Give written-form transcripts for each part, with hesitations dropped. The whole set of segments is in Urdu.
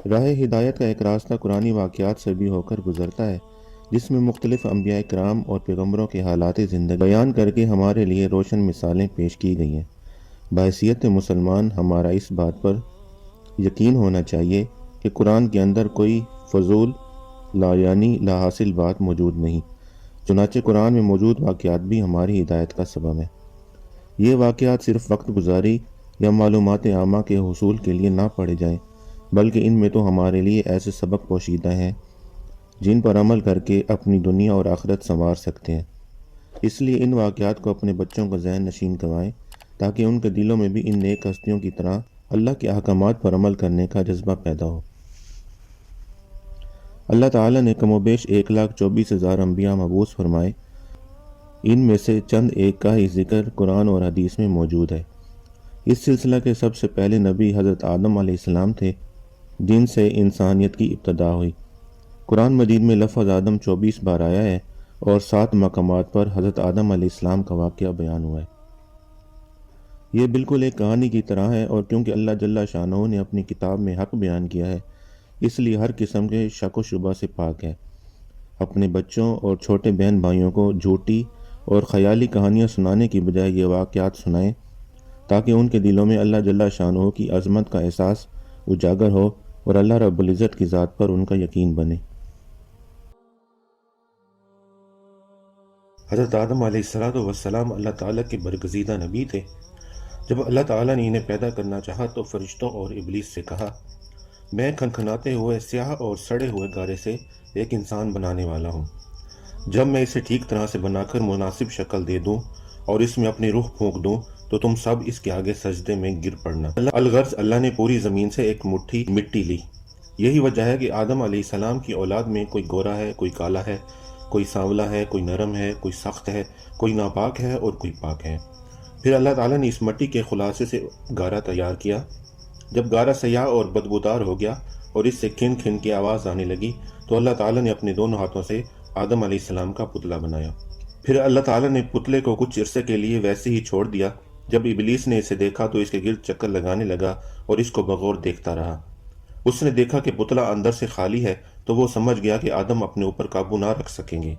راہ ہدایت کا ایک راستہ قرآنی واقعات سے بھی ہو کر گزرتا ہے، جس میں مختلف انبیاء کرام اور پیغمبروں کے حالات زندگی بیان کر کے ہمارے لیے روشن مثالیں پیش کی گئی ہیں۔ بحیثیت مسلمان ہمارا اس بات پر یقین ہونا چاہیے کہ قرآن کے اندر کوئی فضول یعنی لا حاصل بات موجود نہیں، چنانچہ قرآن میں موجود واقعات بھی ہماری ہدایت کا سبب ہیں۔ یہ واقعات صرف وقت گزاری یا معلومات عامہ کے حصول کے لیے نہ پڑھے جائیں، بلکہ ان میں تو ہمارے لیے ایسے سبق پوشیدہ ہیں جن پر عمل کر کے اپنی دنیا اور آخرت سنوار سکتے ہیں۔ اس لیے ان واقعات کو اپنے بچوں کو ذہن نشین کروائیں تاکہ ان کے دلوں میں بھی ان نیک ہستیوں کی طرح اللہ کے احکامات پر عمل کرنے کا جذبہ پیدا ہو۔ اللہ تعالیٰ نے کم و بیش 1,24,000 انبیاء مبعوث فرمائے۔ ان میں سے چند ایک کا ہی ذکر قرآن اور حدیث میں موجود ہے۔ اس سلسلہ کے سب سے پہلے نبی حضرت آدم علیہ السلام تھے، جن سے انسانیت کی ابتدا ہوئی۔ قرآن مجید میں لفظ آدم 24 بار آیا ہے اور 7 مقامات پر حضرت آدم علیہ السلام کا واقعہ بیان ہوا ہے۔ یہ بالکل ایک کہانی کی طرح ہے، اور کیونکہ اللہ جل شانہ نے اپنی کتاب میں حق بیان کیا ہے، اس لیے ہر قسم کے شک و شبہ سے پاک ہے۔ اپنے بچوں اور چھوٹے بہن بھائیوں کو جھوٹی اور خیالی کہانیاں سنانے کی بجائے یہ واقعات سنائیں تاکہ ان کے دلوں میں اللہ جل شانہ کی عظمت کا احساس اجاگر ہو اور اللہ رب العزت کی ذات پر ان کا یقین بنے۔ حضرت آدم علیہ السلام اللہ تعالیٰ کے برگزیدہ نبی تھے۔ جب اللہ تعالیٰ نے انہیں پیدا کرنا چاہا تو فرشتوں اور ابلیس سے کہا، میں کھنکھناتے ہوئے سیاہ اور سڑے ہوئے گارے سے ایک انسان بنانے والا ہوں۔ جب میں اسے ٹھیک طرح سے بنا کر مناسب شکل دے دوں اور اس میں اپنی روح پھونک دوں تو تم سب اس کے آگے سجدے میں گر پڑنا۔ الغرض اللہ نے پوری زمین سے ایک مٹھی مٹی لی۔ یہی وجہ ہے کہ آدم علیہ السلام کی اولاد میں کوئی گورا ہے، کوئی کالا ہے، کوئی سانولا ہے، کوئی نرم ہے، کوئی سخت ہے، کوئی ناپاک ہے اور کوئی پاک ہے۔ پھر اللہ تعالیٰ نے اس مٹی کے خلاصے سے گارا تیار کیا۔ جب گارا سیاہ اور بدبودار ہو گیا اور اس سے کھن کھن کی آواز آنے لگی تو اللہ تعالیٰ نے اپنے دونوں ہاتھوں سے آدم علیہ السلام کا پتلا بنایا۔ پھر اللہ تعالیٰ نے پتلے کو کچھ عرصے کے لیے ویسے ہی چھوڑ دیا۔ جب ابلیس نے اسے دیکھا تو اس کے گرد چکر لگانے لگا اور اس کو بغور دیکھتا رہا۔ اس نے دیکھا کہ پتلا اندر سے خالی ہے تو وہ سمجھ گیا کہ آدم اپنے اوپر قابو نہ رکھ سکیں گے۔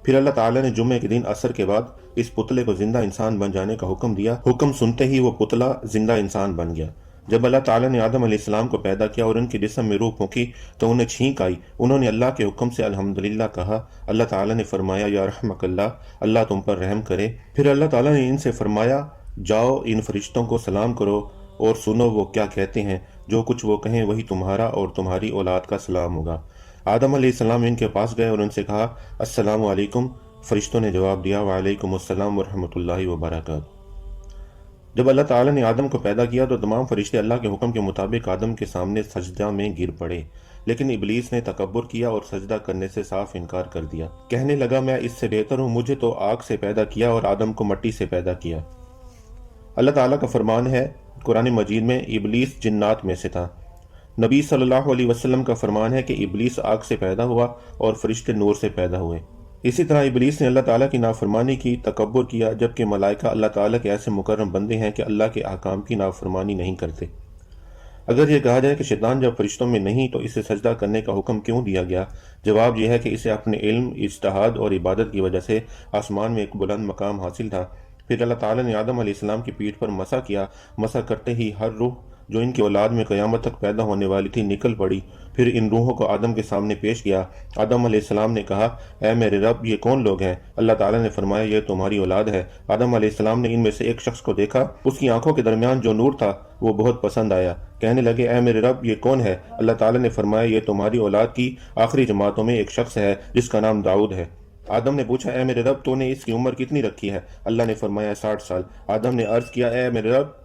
پھر اللہ تعالیٰ نے جمعے کے دن عصر کے بعد اس پتلے کو زندہ انسان بن جانے کا حکم دیا۔ حکم سنتے ہی وہ پتلا زندہ انسان بن گیا۔ جب اللہ تعالیٰ نے آدم علیہ السلام کو پیدا کیا اور ان کے جسم میں روح پھونکی تو انہیں چھینک آئی۔ انہوں نے اللہ کے حکم سے الحمدللہ کہا۔ اللہ تعالیٰ نے فرمایا، یا رحمک اللہ، اللہ تم پر رحم کرے۔ پھر اللہ تعالیٰ نے ان سے فرمایا، جاؤ ان فرشتوں کو سلام کرو اور سنو وہ کیا کہتے ہیں، جو کچھ وہ کہیں وہی تمہارا اور تمہاری اولاد کا سلام ہوگا۔ آدم علیہ السلام ان کے پاس گئے اور ان سے کہا، السلام علیکم۔ فرشتوں نے جواب دیا، وعلیکم السلام ورحمۃ اللہ وبرکاتہ۔ جب اللہ تعالیٰ نے آدم کو پیدا کیا تو تمام فرشتے اللہ کے حکم کے مطابق آدم کے سامنے سجدہ میں گر پڑے، لیکن ابلیس نے تکبر کیا اور سجدہ کرنے سے صاف انکار کر دیا۔ کہنے لگا، میں اس سے بہتر ہوں، مجھے تو آگ سے پیدا کیا اور آدم کو مٹی سے پیدا کیا۔ اللہ تعالیٰ کا فرمان ہے قرآن مجید میں، ابلیس جنات میں سے تھا۔ نبی صلی اللہ علیہ وسلم کا فرمان ہے کہ ابلیس آگ سے پیدا ہوا اور فرشتے نور سے پیدا ہوئے۔ اسی طرح ابلیس نے اللہ تعالیٰ کی نافرمانی کی، تکبر کیا، جبکہ ملائکہ اللہ تعالیٰ کے ایسے مکرم بندے ہیں کہ اللہ کے احکام کی نافرمانی نہیں کرتے۔ اگر یہ کہا جائے کہ شیطان جب فرشتوں میں نہیں تو اسے سجدہ کرنے کا حکم کیوں دیا گیا، جواب یہ ہے کہ اسے اپنے علم، اجتہاد اور عبادت کی وجہ سے آسمان میں ایک بلند مقام حاصل تھا۔ پھر اللہ تعالیٰ نے آدم علیہ السلام کی پیٹھ پر مسح کیا۔ مسح کرتے ہی ہر روح جو ان کی اولاد میں قیامت تک پیدا ہونے والی تھی نکل پڑی۔ پھر ان روحوں کو آدم کے سامنے پیش کیا۔ آدم علیہ السلام نے کہا، اے میرے رب، یہ کون لوگ ہیں؟ اللہ تعالیٰ نے فرمایا، یہ تمہاری اولاد ہے۔ آدم علیہ السلام نے ان میں سے ایک شخص کو دیکھا، اس کی آنکھوں کے درمیان جو نور تھا وہ بہت پسند آیا۔ کہنے لگے، اے میرے رب، یہ کون ہے؟ اللہ تعالیٰ نے فرمایا، یہ تمہاری اولاد کی آخری جماعتوں میں ایک شخص ہے جس کا نام داؤد ہے۔ آدم نے پوچھا، اے میرے رب، تو نے اس کی عمر کتنی رکھی ہے؟ اللہ نے فرمایا، 60 سال۔ آدم نے عرض کیا، اے میرے رب،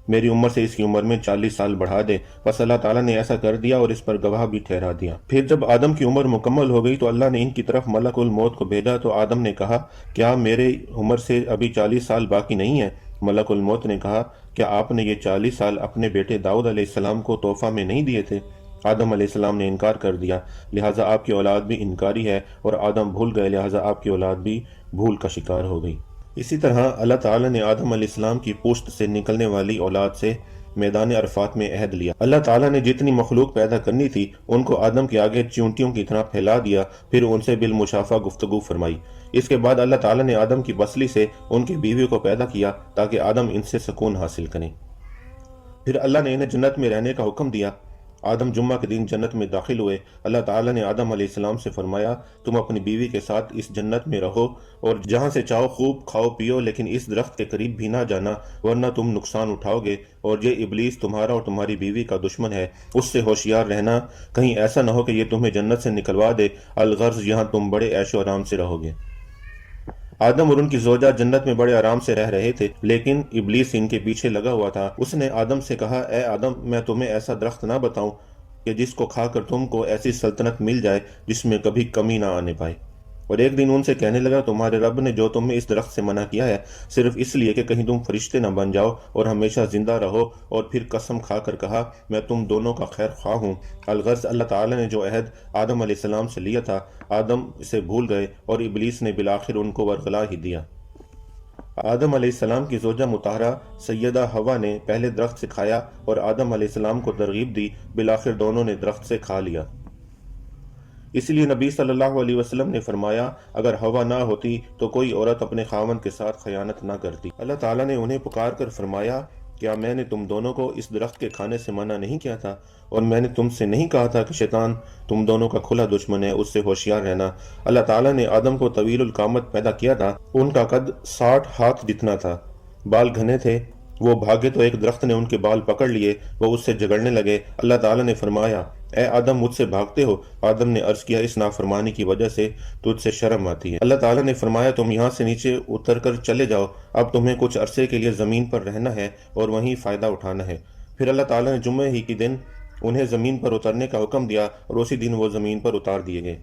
میری عمر سے اس کی عمر میں 40 سال بڑھا دے۔ بس اللہ تعالیٰ نے ایسا کر دیا اور اس پر گواہ بھی ٹھہرا دیا۔ پھر جب آدم کی عمر مکمل ہو گئی تو اللہ نے ان کی طرف ملک الموت کو بھیجا تو آدم نے کہا، کیا میرے عمر سے ابھی 40 سال باقی نہیں ہے؟ ملک الموت نے کہا، کیا آپ نے یہ 40 سال اپنے بیٹے داؤد علیہ السلام کو تحفہ میں نہیں دیے تھے؟ آدم علیہ السلام نے انکار کر دیا، لہٰذا آپ کی اولاد بھی انکاری ہے، اور آدم بھول گئے، لہٰذا آپ کی اولاد بھی بھول کا شکار ہو گئی۔ اسی طرح اللہ تعالیٰ نے آدم علیہ السلام کی پشت سے نکلنے والی اولاد سے میدان عرفات میں عہد لیا۔ اللہ تعالیٰ نے جتنی مخلوق پیدا کرنی تھی ان کو آدم کے آگے چونٹیوں کی طرح پھیلا دیا، پھر ان سے بالمشافہ گفتگو فرمائی۔ اس کے بعد اللہ تعالیٰ نے آدم کی پسلی سے ان کی بیوی کو پیدا کیا تاکہ آدم ان سے سکون حاصل کریں۔ پھر اللہ نے انہیں جنت میں رہنے کا حکم دیا۔ آدم جمعہ کے دن جنت میں داخل ہوئے۔ اللہ تعالیٰ نے آدم علیہ السلام سے فرمایا، تم اپنی بیوی کے ساتھ اس جنت میں رہو اور جہاں سے چاہو خوب کھاؤ پیو، لیکن اس درخت کے قریب بھی نہ جانا ورنہ تم نقصان اٹھاؤ گے، اور یہ ابلیس تمہارا اور تمہاری بیوی کا دشمن ہے، اس سے ہوشیار رہنا، کہیں ایسا نہ ہو کہ یہ تمہیں جنت سے نکلوا دے، الغرض یہاں تم بڑے عیش و آرام سے رہو گے۔ آدم اور ان کی زوجہ جنت میں بڑے آرام سے رہ رہے تھے، لیکن ابلیس ان کے پیچھے لگا ہوا تھا۔ اس نے آدم سے کہا، اے آدم، میں تمہیں ایسا درخت نہ بتاؤں کہ جس کو کھا کر تم کو ایسی سلطنت مل جائے جس میں کبھی کمی نہ آنے پائے۔ اور ایک دن ان سے کہنے لگا، تمہارے رب نے جو تمہیں اس درخت سے منع کیا ہے صرف اس لیے کہ کہیں تم فرشتے نہ بن جاؤ اور ہمیشہ زندہ رہو، اور پھر قسم کھا کر کہا، میں تم دونوں کا خیر خواہ ہوں۔ الغرض اللہ تعالیٰ نے جو عہد آدم علیہ السلام سے لیا تھا، آدم اسے بھول گئے اور ابلیس نے بالآخر ان کو ورغلا ہی دیا۔ آدم علیہ السلام کی زوجہ مطہرہ سیدہ حوا نے پہلے درخت سے کھایا اور آدم علیہ السلام کو ترغیب دی، بالآخر دونوں نے درخت سے کھا لیا۔ اس لیے نبی صلی اللہ علیہ وسلم نے فرمایا، اگر حوا نہ ہوتی تو کوئی عورت اپنے خاوند کے ساتھ خیانت نہ کرتی۔ اللہ تعالیٰ نے انہیں پکار کر فرمایا، کیا میں نے تم دونوں کو اس درخت کے کھانے سے منع نہیں کیا تھا؟ اور میں نے تم سے نہیں کہا تھا کہ شیطان تم دونوں کا کھلا دشمن ہے، اس سے ہوشیار رہنا۔ اللہ تعالیٰ نے آدم کو طویل القامت پیدا کیا تھا، ان کا قد 60 ہاتھ جتنا تھا، بال گھنے تھے، وہ بھاگے تو ایک درخت نے ان کے بال پکڑ لیے، وہ اس سے جھگڑنے لگے۔ اللہ تعالیٰ نے فرمایا، اے آدم، مجھ سے بھاگتے ہو؟ آدم نے عرض کیا، اس نافرمانی کی وجہ سے تجھ سے شرم آتی ہے۔ اللہ تعالیٰ نے فرمایا، تم یہاں سے نیچے اتر کر چلے جاؤ، اب تمہیں کچھ عرصے کے لیے زمین پر رہنا ہے اور وہیں فائدہ اٹھانا ہے۔ پھر اللہ تعالیٰ نے جمعہ ہی کے دن انہیں زمین پر اترنے کا حکم دیا اور اسی دن وہ زمین پر اتار دیے گئے۔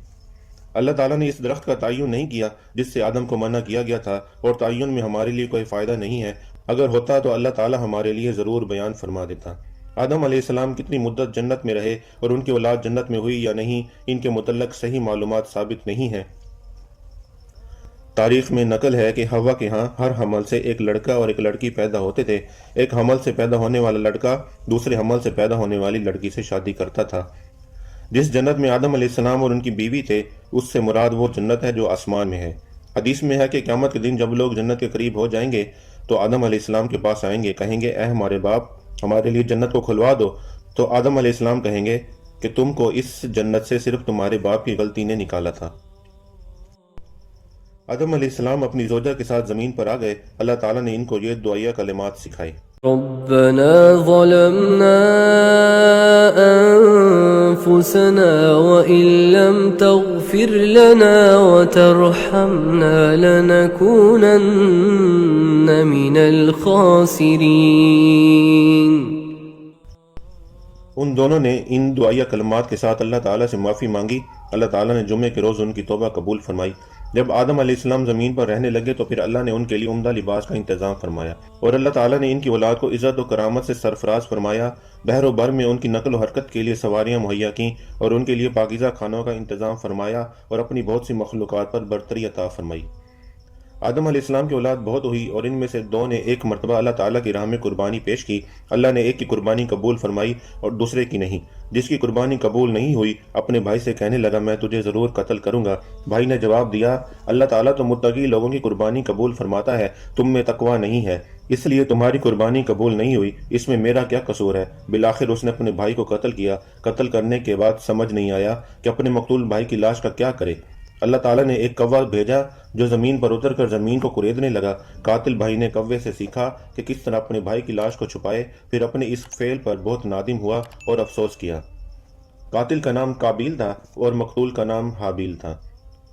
اللہ تعالیٰ نے اس درخت کا تعین نہیں کیا جس سے آدم کو منع کیا گیا تھا، اور تعین میں ہمارے لیے کوئی فائدہ نہیں ہے، اگر ہوتا تو اللہ تعالیٰ ہمارے لیے ضرور بیان فرما دیتا۔ آدم علیہ السلام کتنی مدت جنت میں رہے اور ان کی اولاد جنت میں ہوئی یا نہیں، ان کے متعلق صحیح معلومات ثابت نہیں ہیں۔ تاریخ میں نقل ہے کہ حوا کے ہاں ہر حمل سے ایک لڑکا اور ایک لڑکی پیدا ہوتے تھے۔ ایک حمل سے پیدا ہونے والا لڑکا دوسرے حمل سے پیدا ہونے والی لڑکی سے شادی کرتا تھا۔ جس جنت میں آدم علیہ السلام اور ان کی بیوی تھے، اس سے مراد وہ جنت ہے جو آسمان میں ہے۔ حدیث میں ہے کہ قیامت کے دن جب لوگ جنت کے قریب ہو جائیں گے تو آدم علیہ السلام کے پاس آئیں گے، کہیں گے، اے ہمارے باپ، ہمارے لیے جنت کو کھلوا دو۔ تو آدم علیہ السلام کہیں گے کہ تم کو اس جنت سے صرف تمہارے باپ کی غلطی نے نکالا تھا۔ آدم علیہ السلام اپنی زوجہ کے ساتھ زمین پر آ گئے۔ اللہ تعالیٰ نے ان کو یہ دعائیہ کلمات سکھائے۔ ربنا ظلمنا أنفسنا وإن لم تغفر لنا وترحمنا لنكونن من الخاسرين۔ ان دونوں نے ان دعائیہ کلمات کے ساتھ اللہ تعالیٰ سے معافی مانگی۔ اللہ تعالیٰ نے جمعے کے روز ان کی توبہ قبول فرمائی۔ جب آدم علیہ السلام زمین پر رہنے لگے تو پھر اللہ نے ان کے لیے عمدہ لباس کا انتظام فرمایا، اور اللہ تعالیٰ نے ان کی اولاد کو عزت و کرامت سے سرفراز فرمایا۔ بحر و بر میں ان کی نقل و حرکت کے لیے سواریاں مہیا کیں اور ان کے لیے پاکیزہ کھانوں کا انتظام فرمایا، اور اپنی بہت سی مخلوقات پر برتری عطا فرمائی۔ آدم علیہ السلام کی اولاد بہت ہوئی، اور ان میں سے دو نے ایک مرتبہ اللہ تعالیٰ کی راہ میں قربانی پیش کی۔ اللہ نے ایک کی قربانی قبول فرمائی اور دوسرے کی نہیں۔ جس کی قربانی قبول نہیں ہوئی اپنے بھائی سے کہنے لگا، میں تجھے ضرور قتل کروں گا۔ بھائی نے جواب دیا، اللہ تعالیٰ تو متقی لوگوں کی قربانی قبول فرماتا ہے، تم میں تقویٰ نہیں ہے، اس لیے تمہاری قربانی قبول نہیں ہوئی، اس میں میرا کیا قصور ہے؟ بالآخر اس نے اپنے بھائی کو قتل کیا۔ قتل کرنے کے بعد سمجھ نہیں آیا کہ اپنے مقتول بھائی کی لاش کا کیا کرے۔ اللہ تعالیٰ نے ایک کوہ بھیجا جو زمین پر اتر کر زمین کو کریدنے لگا۔ قاتل بھائی نے کوے سے سیکھا کہ کس طرح اپنے بھائی کی لاش کو چھپائے، پھر اپنے اس فعل پر بہت نادم ہوا اور افسوس کیا۔ قاتل کا نام قابیل تھا اور مقتول کا نام حابیل تھا۔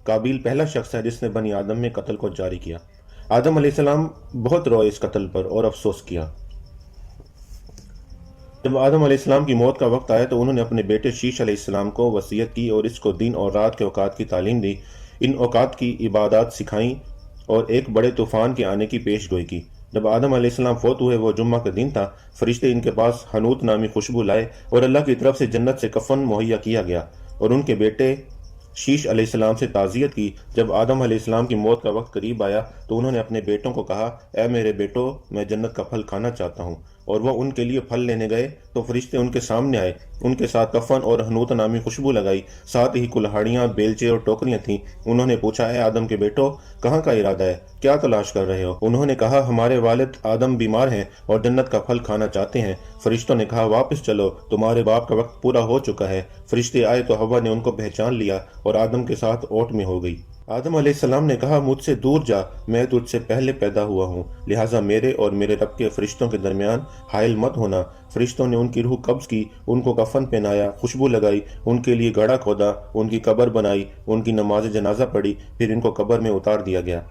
قابیل پہلا شخص ہے جس نے بنی آدم میں قتل کو جاری کیا۔ آدم علیہ السلام بہت روئے اس قتل پر اور افسوس کیا۔ جب آدم علیہ السلام کی موت کا وقت آیا تو انہوں نے اپنے بیٹے شیش علیہ السلام کو وصیت کی اور اس کو دن اور رات کے اوقات کی تعلیم دی، ان اوقات کی عبادات سکھائیں اور ایک بڑے طوفان کے آنے کی پیش گوئی کی۔ جب آدم علیہ السلام فوت ہوئے، وہ جمعہ کا دن تھا، فرشتے ان کے پاس حنوت نامی خوشبو لائے اور اللہ کی طرف سے جنت سے کفن مہیا کیا گیا، اور ان کے بیٹے شیش علیہ السلام سے تعزیت کی۔ جب آدم علیہ السلام کی موت کا وقت قریب آیا تو انہوں نے اپنے بیٹوں کو کہا، اے میرے بیٹو، میں جنت کا پھل کھانا چاہتا ہوں، اور وہ ان کے لیے پھل لینے گئے تو فرشتے ان کے سامنے آئے، ان کے ساتھ کفن اور حنوط نامی خوشبو لگائی، ساتھ ہی کلہاڑیاں، بیلچے اور ٹوکریاں تھیں۔ انہوں نے پوچھا، اے آدم کے بیٹو، کہاں کا ارادہ ہے؟ کیا تلاش کر رہے ہو؟ انہوں نے کہا، ہمارے والد آدم بیمار ہیں اور جنت کا پھل کھانا چاہتے ہیں۔ فرشتوں نے کہا، واپس چلو، تمہارے باپ کا وقت پورا ہو چکا ہے۔ فرشتے آئے تو حوا نے ان کو پہچان لیا اور آدم کے ساتھ اوٹ میں ہو گئی۔ آدم علیہ السلام نے کہا، مجھ سے دور جا، میں تجھ سے پہلے پیدا ہوا ہوں، لہٰذا میرے اور میرے رب کے فرشتوں کے درمیان حائل مت ہونا۔ فرشتوں نے ان کی روح قبض کی، ان کو کفن پہنایا، خوشبو لگائی، ان کے لیے گڑھا کھودا، ان کی قبر بنائی، ان کی نماز جنازہ پڑھی، پھر ان کو قبر میں اتار دیا گیا۔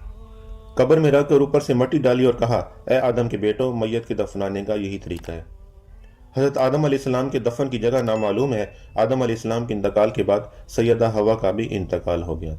قبر میں رکھ کر اوپر سے مٹی ڈالی اور کہا، اے آدم کے بیٹو، میت کے دفنانے کا یہی طریقہ ہے۔ حضرت آدم علیہ السلام کے دفن کی جگہ نامعلوم ہے۔ آدم علیہ السلام کے انتقال کے بعد سیدہ حوا کا بھی انتقال ہو گیا۔